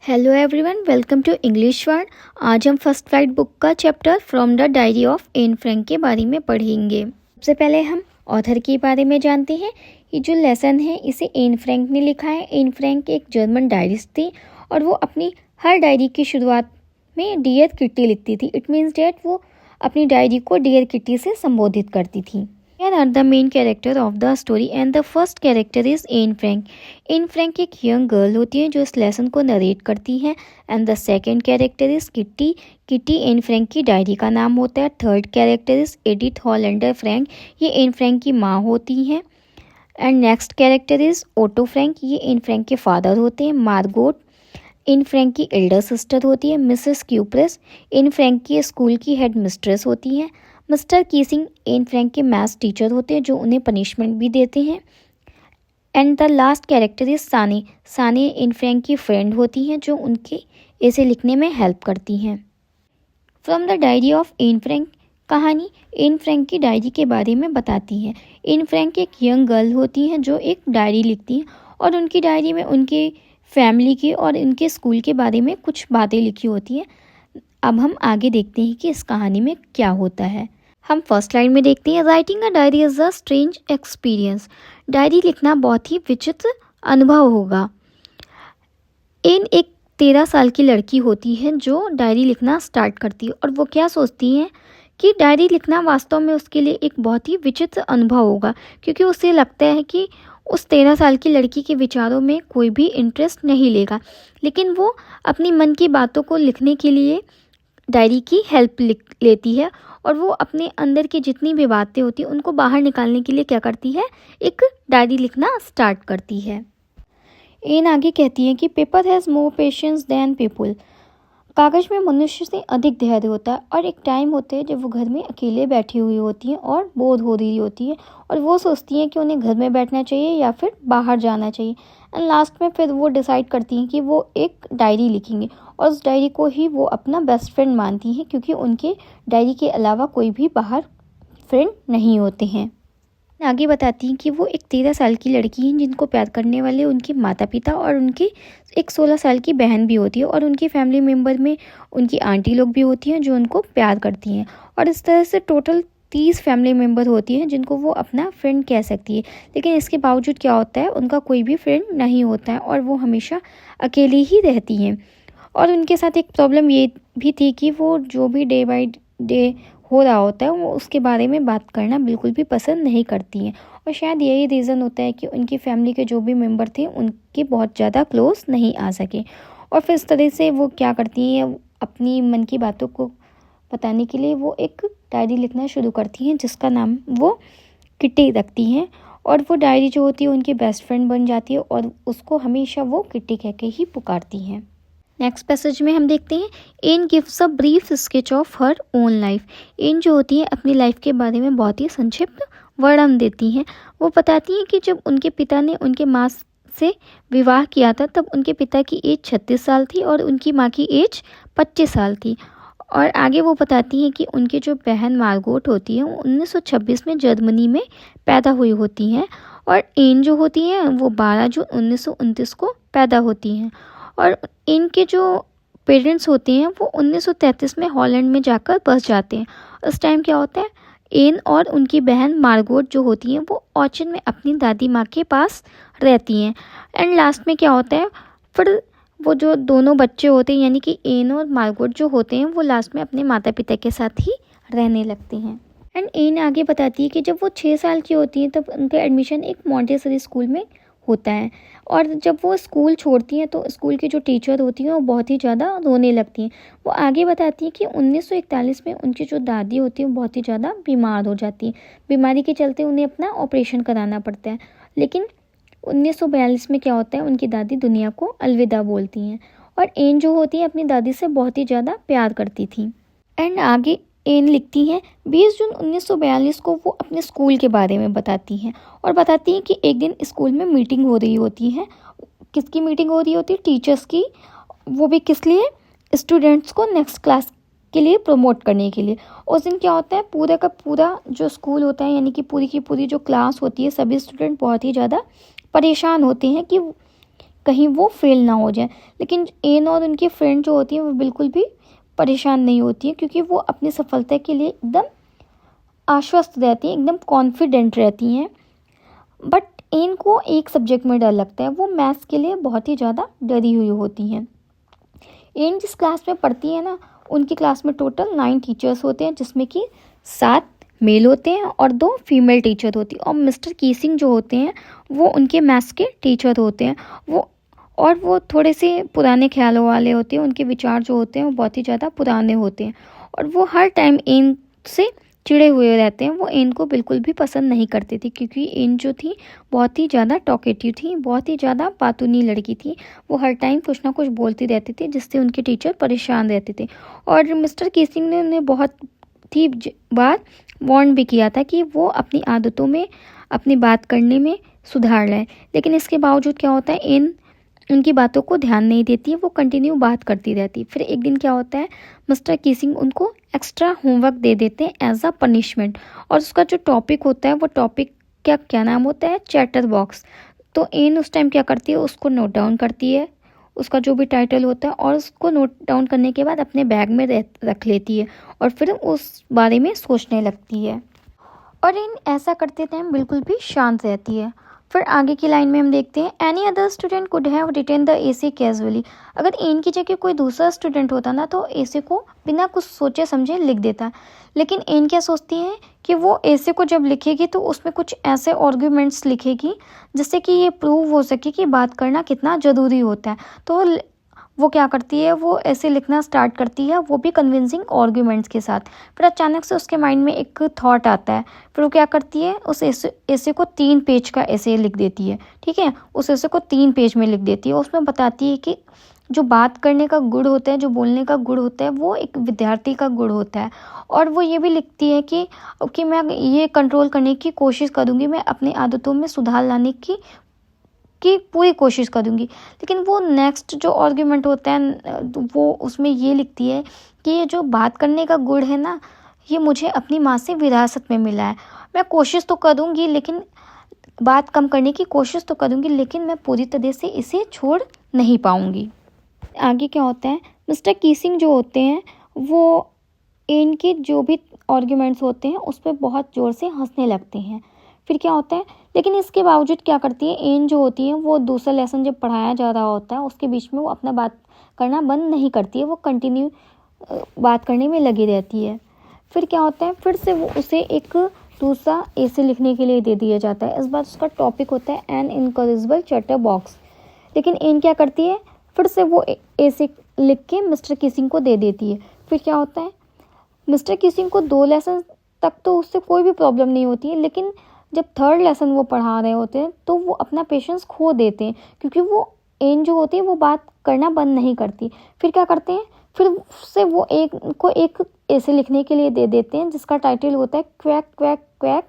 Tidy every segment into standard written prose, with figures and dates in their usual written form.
Hello everyone, welcome to English word. आज हम first flight book का chapter from the diary of Anne Frank के बारे में पढ़ेंगे। सबसे पहले हम ऑथर के बारे में जानते हैं। ये जो लेसन है इसे एन फ्रैंक ने लिखा है। एन फ्रैंक एक जर्मन डायरिस्ट थी और वो अपनी हर डायरी की शुरुआत में डियर किट्टी लिखती थी। इट मीन्स डैट वो अपनी डायरी को डियर किट्टी से संबोधित करती थी। Here are the main character of the story and the first character is Anne Frank. Anne Frank एक young girl होती है जो इस लेसन को नरेट करती है and the second character is Kitty. Kitty Anne Frank की डायरी का नाम होता है। Third character is Edith Hollander Frank, ये एन फ्रैंक की माँ होती हैं। And next character is Otto Frank, ये एन फ्रैंक के फादर होते हैं। मार्गोट एन फ्रैंक की एल्डर सिस्टर होती है। मिसेस क्यूप्रेस एन फ्रैंक की स्कूल की हेड मिस्ट्रेस होती हैं। मिस्टर कीसिंग एन फ्रैंक के मैथ्स टीचर होते हैं जो उन्हें पनिशमेंट भी देते हैं। And the last character is Sane. Sane N Frank की फ्रेंड होती हैं जो उनके ऐसे लिखने में हेल्प करती हैं। From the diary of Anne Frank, कहानी एन फ्रैंक की डायरी के बारे में बताती है। एन फ्रैंक एक यंग गर्ल होती हैं जो एक डायरी लिखती हैं और उनकी डायरी में उनके फैमिली की और उनके स्कूल के बारे में कुछ बातें लिखी होती हैं। अब हम आगे देखते हैं कि इस कहानी में क्या होता है। हम फर्स्ट लाइन में देखते हैं, writing a diary is a strange experience. Diary लिखना बहुत ही विचित्र अनुभव होगा। एन एक 13 साल की लड़की होती है जो डायरी लिखना स्टार्ट करती है और वो क्या सोचती है कि डायरी लिखना वास्तव में उसके लिए एक बहुत ही विचित्र अनुभव होगा, क्योंकि उसे लगता है कि उस 13 साल की लड़की के विचारों में कोई भी इंटरेस्ट नहीं लेगा। लेकिन वो अपनी मन की बातों को लिखने के लिए डायरी की हेल्प लेती है और वो अपने अंदर की जितनी भी बातें होती हैं उनको बाहर निकालने के लिए क्या करती है, एक डायरी लिखना स्टार्ट करती है। एन आगे कहती है कि paper has more patience than people. कागज़ में मनुष्य से अधिक धैर्य होता है और एक टाइम होता है जब वो घर में अकेले बैठी हुई होती हैं और बोर हो रही होती है और वो सोचती हैं कि उन्हें घर में बैठना चाहिए या फिर बाहर जाना चाहिए। एंड लास्ट में फिर वो डिसाइड करती हैं कि वो एक डायरी लिखेंगे और उस डायरी को ही वो अपना बेस्ट फ्रेंड मानती हैं, क्योंकि उनके डायरी के अलावा कोई भी बाहर फ्रेंड नहीं होते हैं। आगे बताती हैं कि वो एक 13 साल की लड़की हैं जिनको प्यार करने वाले उनके माता पिता और उनकी एक 16 साल की बहन भी होती है और उनकी फैमिली मेम्बर में उनकी आंटी लोग भी होती हैं जो उनको प्यार करती हैं। और इस तरह से टोटल 30 फैमिली मेम्बर होती हैं जिनको वो अपना फ्रेंड कह सकती है। लेकिन इसके बावजूद क्या होता है, उनका कोई भी फ्रेंड नहीं होता है और वो हमेशा अकेली ही रहती हैं। और उनके साथ एक प्रॉब्लम ये भी थी कि वो जो भी डे बाय डे हो रहा होता है वो उसके बारे में बात करना बिल्कुल भी पसंद नहीं करती हैं। और शायद यही रीज़न होता है कि उनकी फैमिली के जो भी मेंबर थे उनके बहुत ज़्यादा क्लोज नहीं आ सके। और फिर इस तरह से वो क्या करती हैं, अपनी मन की बातों को बताने के लिए वो एक डायरी लिखना शुरू करती हैं जिसका नाम वो किट्टी रखती हैं। और वो डायरी जो होती है उनकी बेस्ट फ्रेंड बन जाती है और उसको हमेशा वो किट्टी कह के ही पुकारती हैं। नेक्स्ट पैसेज में हम देखते हैं, Anne gives a brief sketch of her own life. Anne जो होती है अपनी लाइफ के बारे में बहुत ही संक्षिप्त वर्णन देती हैं। वो बताती हैं कि जब उनके पिता ने उनके माँ से विवाह किया था तब उनके पिता की एज 36 साल थी और उनकी माँ की एज 25 साल थी। और आगे वो बताती हैं कि उनकी जो बहन मार्गोट होती है वो 1926 में जर्मनी में पैदा हुई होती हैं और एन जो होती हैं वो 12 जून 1929 को पैदा होती हैं। और इनके जो पेरेंट्स होते हैं वो 1933 में हॉलैंड में जाकर बस जाते हैं। उस टाइम क्या होता है, एन और उनकी बहन मार्गोट जो होती हैं वो ऑर्चन में अपनी दादी माँ के पास रहती हैं। एंड लास्ट में क्या होता है, फिर वो जो दोनों बच्चे होते हैं यानी कि एन और मार्गोट जो होते हैं वो लास्ट में अपने माता पिता के साथ ही रहने लगते हैं। एंड एन आगे बताती है कि जब वो 6 साल की होती हैं तब उनका एडमिशन एक मॉन्टेसरी स्कूल में होता है। और जब वो स्कूल छोड़ती हैं तो स्कूल की जो टीचर होती हैं वो बहुत ही ज़्यादा रोने लगती हैं। वो आगे बताती हैं कि 1941 में उनकी जो दादी होती है वो बहुत ही ज़्यादा बीमार हो जाती हैं। बीमारी के चलते उन्हें अपना ऑपरेशन कराना पड़ता है। लेकिन 1942 में क्या होता है, उनकी दादी दुनिया को अलविदा बोलती हैं। और एन जो होती है अपनी दादी से बहुत ही ज़्यादा प्यार करती थी। एंड आगे एन लिखती हैं, 20 जून 1942 को वो अपने स्कूल के बारे में बताती हैं और बताती हैं कि एक दिन स्कूल में मीटिंग हो रही होती है। किसकी मीटिंग हो रही होती है? टीचर्स की। वो भी किस लिए? स्टूडेंट्स को नेक्स्ट क्लास के लिए प्रमोट करने के लिए। उस दिन क्या होता है, पूरा का पूरा जो स्कूल होता है यानी कि पूरी की पूरी जो क्लास होती है सभी स्टूडेंट बहुत ही ज़्यादा परेशान होते हैं कि कहीं वो फेल ना हो जाए। लेकिन एन और उनकी फ्रेंड जो होती हैं वो बिल्कुल भी परेशान नहीं होती हैं, क्योंकि वो अपनी सफलता के लिए एकदम आश्वस्त रहती हैं, एकदम कॉन्फिडेंट रहती हैं। बट एन को एक सब्जेक्ट में डर लगता है, वो मैथ्स के लिए बहुत ही ज़्यादा डरी हुई होती हैं। एन जिस क्लास में पढ़ती है ना, उनकी क्लास में टोटल 9 टीचर्स होते हैं, जिसमें कि 7 मेल होते हैं और 2 फीमेल टीचर होती है। और मिस्टर कीसिंग जो होते हैं वो उनके मैथ्स के टीचर होते हैं। वो थोड़े से पुराने ख्यालों वाले होते हैं, उनके विचार जो होते हैं वो बहुत ही ज़्यादा पुराने होते हैं और वो हर टाइम एन से चिड़े हुए रहते हैं। वो एन को बिल्कुल भी पसंद नहीं करती थी, क्योंकि एन जो थी बहुत ही ज़्यादा टॉकेटिव थी, बहुत ही ज़्यादा बातूनी लड़की थी। वो हर टाइम कुछ ना कुछ बोलती रहती थी, जिससे उनके टीचर परेशान रहते थे। और मिस्टर कीसिंग ने उन्हें बहुत ही बार वार्न भी किया था कि वो अपनी आदतों में, अपनी बात करने में सुधार लाए। लेकिन इसके बावजूद क्या होता है, एन उनकी बातों को ध्यान नहीं देती है, वो कंटिन्यू बात करती रहती है। फिर एक दिन क्या होता है, मिस्टर कीसिंग उनको एक्स्ट्रा होमवर्क दे देते हैं एज अ पनिशमेंट। और उसका जो टॉपिक होता है, वो टॉपिक क्या नाम होता है, चैटर बॉक्स। तो एन उस टाइम क्या करती है, उसको नोट डाउन करती है, उसका जो भी टाइटल होता है, और उसको नोट डाउन करने के बाद अपने बैग में रख लेती है और फिर उस बारे में सोचने लगती है। और इन ऐसा करते टाइम बिल्कुल भी शांत रहती है। फिर आगे की लाइन में हम देखते हैं, any other student could have written the essay casually. अगर एन की जगह कोई दूसरा स्टूडेंट होता ना, तो एसे को बिना कुछ सोचे समझे लिख देता। लेकिन एन क्या सोचती है कि वो एसे को जब लिखेगी तो उसमें कुछ ऐसे आर्ग्यूमेंट्स लिखेगी जिससे कि ये प्रूव हो सके कि बात करना कितना ज़रूरी होता है। तो वो क्या करती है, वो ऐसे लिखना स्टार्ट करती है, वो भी कन्विंसिंग आर्ग्यूमेंट्स के साथ। फिर अचानक से उसके माइंड में एक थॉट आता है। फिर वो क्या करती है, उस ऐसे को 3 पेज का ऐसे लिख देती है। ठीक है, उस ऐसे को 3 पेज में लिख देती है। उसमें बताती है कि जो बात करने का गुण होता है, जो बोलने का गुण होता है, वो एक विद्यार्थी का गुण होता है। और वो ये भी लिखती है कि मैं ये कंट्रोल करने की कोशिश करूँगी, मैं अपनी आदतों में सुधार लाने की पूरी कोशिश करूँगी। लेकिन वो नेक्स्ट जो आर्ग्यूमेंट होता है, वो उसमें ये लिखती है कि ये जो बात करने का गुण है ना, ये मुझे अपनी माँ से विरासत में मिला है। मैं कोशिश तो करूँगी, लेकिन बात कम करने की कोशिश तो करूँगी, लेकिन मैं पूरी तरह से इसे छोड़ नहीं पाऊँगी। आगे क्या होता है, मिस्टर कीसिंग जो होते हैं वो इनके जो भी आर्ग्यूमेंट्स होते हैं उस पर बहुत ज़ोर से हंसने लगते हैं। फिर क्या होता है, लेकिन इसके बावजूद क्या करती है, एन जो होती है वो दूसरा लेसन जब पढ़ाया जा रहा होता है उसके बीच में वो अपना बात करना बंद नहीं करती है, वो कंटिन्यू बात करने में लगी रहती है। फिर क्या होता है, फिर से वो उसे एक दूसरा ऐसे लिखने के लिए दे दिया जाता है। इस बार उसका टॉपिक होता है एन इनकरेजिबल चैटर बॉक्स। लेकिन एन क्या करती है, फिर से वो ऐसे लिख के मिस्टर किसिंग को दे देती है। फिर क्या होता है, मिस्टर किसिंग को 2 लेसन तक तो उससे कोई भी प्रॉब्लम नहीं होती है, लेकिन जब 3rd लेसन वो पढ़ा रहे होते हैं तो वो अपना पेशेंस खो देते हैं, क्योंकि वो एन जो होती है वो बात करना बंद नहीं करती। फिर क्या करते हैं, फिर से वो एक ऐसे लिखने के लिए दे देते हैं जिसका टाइटल होता है quack quack quack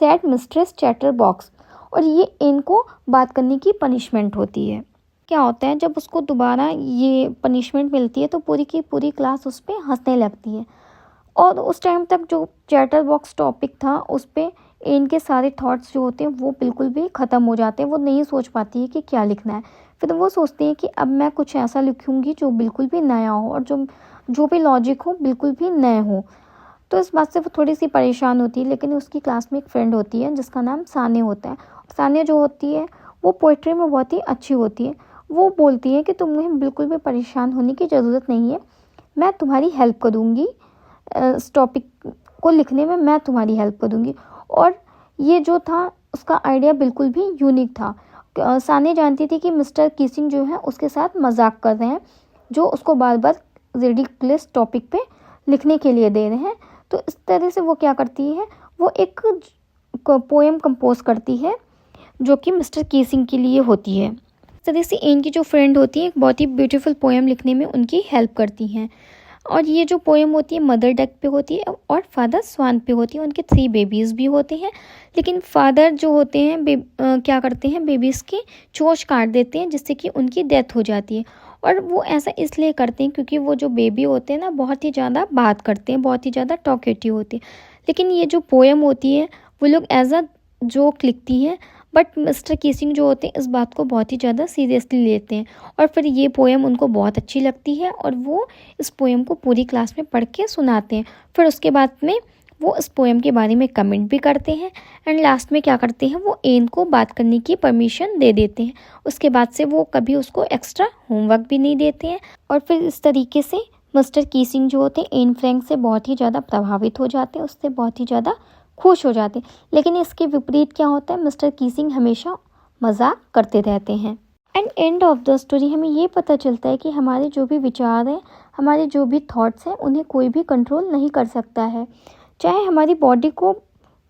sad mistress chatter box. और ये एन को बात करने की पनिशमेंट होती है। क्या होता है, जब उसको दोबारा ये पनिशमेंट मिलती है तो पूरी की पूरी क्लास उस पर हंसने लगती है। और उस टाइम तक जो चैटर बॉक्स टॉपिक था उस पर इनके सारे थॉट्स जो होते हैं वो बिल्कुल भी ख़त्म हो जाते हैं। वो नहीं सोच पाती है कि क्या लिखना है। फिर वो सोचती है कि अब मैं कुछ ऐसा लिखूंगी जो बिल्कुल भी नया हो और जो भी लॉजिक हो बिल्कुल भी नए हो। तो इस बात से वो थोड़ी सी परेशान होती है। लेकिन उसकी क्लास में एक फ्रेंड होती है जिसका नाम सानिया होता है। सानिया जो होती है वो पोइट्री में बहुत ही अच्छी होती है। वो बोलती है कि तुम्हें बिल्कुल भी परेशान होने की ज़रूरत नहीं है, मैं तुम्हारी हेल्प करूँगी, इस टॉपिक को लिखने में मैं तुम्हारी हेल्प करूँगी। और ये जो था उसका आइडिया बिल्कुल भी यूनिक था। सानिया जानती थी कि मिस्टर कीसिंग जो है उसके साथ मजाक कर रहे हैं, जो उसको बार बार रिडिकुलस टॉपिक पे लिखने के लिए दे रहे हैं। तो इस तरह से वो क्या करती है, वो एक पोएम कंपोज करती है जो कि मिस्टर कीसिंग के लिए होती है। इस तरह से इनकी जो फ्रेंड होती है एक बहुत ही ब्यूटीफुल पोएम लिखने में उनकी हेल्प करती हैं। और ये जो पोएम होती है मदर डक पे होती है और फादर स्वान पे होती है। उनके 3 बेबीज़ भी होते हैं। लेकिन फादर जो होते हैं क्या करते हैं, बेबीज़ की चोंच काट देते हैं जिससे कि उनकी डेथ हो जाती है। और वो ऐसा इसलिए करते हैं क्योंकि वो जो बेबी होते हैं ना बहुत ही ज़्यादा बात करते हैं, बहुत ही ज़्यादा टॉकेटिव होती है। लेकिन ये जो पोएम होती है वो लोग एज अ जोक लिखती है, बट मिस्टर कीसिंग जो होते हैं इस बात को बहुत ही ज़्यादा सीरियसली लेते हैं और फिर ये पोएम उनको बहुत अच्छी लगती है और वो इस पोएम को पूरी क्लास में पढ़ के सुनाते हैं। फिर उसके बाद में वो इस पोएम के बारे में कमेंट भी करते हैं एंड लास्ट में क्या करते हैं, वो एन को बात करने की परमिशन दे देते हैं। उसके बाद से वो कभी उसको एक्स्ट्रा होमवर्क भी नहीं देते हैं और फिर इस तरीके से मिस्टर कीसिंग जो होते हैं एन फ्रैंक से बहुत ही ज़्यादा प्रभावित हो जाते हैं, उससे बहुत ही ज़्यादा खुश हो जाते हैं। लेकिन इसके विपरीत क्या होता है, मिस्टर कीसिंग हमेशा मजाक करते रहते हैं। And end of the story हमें ये पता चलता है कि हमारे जो भी विचार हैं, हमारे जो भी थॉट्स हैं, उन्हें कोई भी कंट्रोल नहीं कर सकता है। चाहे हमारी बॉडी को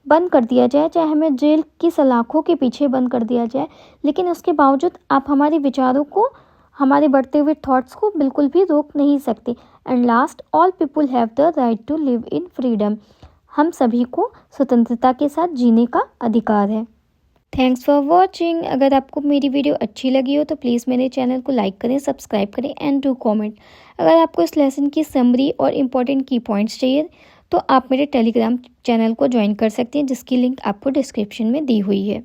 बंद कर दिया जाए, चाहे हमें जेल की सलाखों के पीछे बंद कर दिया जाए, लेकिन उसके बावजूद आप हमारे विचारों को, हमारे बढ़ते हुए थॉट्स को बिल्कुल भी रोक नहीं सकते। And last, all people have the right to live in freedom. हम सभी को स्वतंत्रता के साथ जीने का अधिकार है। Thanks for watching. अगर आपको मेरी वीडियो अच्छी लगी हो तो प्लीज़ मेरे चैनल को लाइक करें, सब्सक्राइब करें एंड डू कमेंट। अगर आपको इस लेसन की समरी और इम्पोर्टेंट की पॉइंट्स चाहिए तो आप मेरे टेलीग्राम चैनल को ज्वाइन कर सकते हैं, जिसकी लिंक आपको डिस्क्रिप्शन में दी हुई है।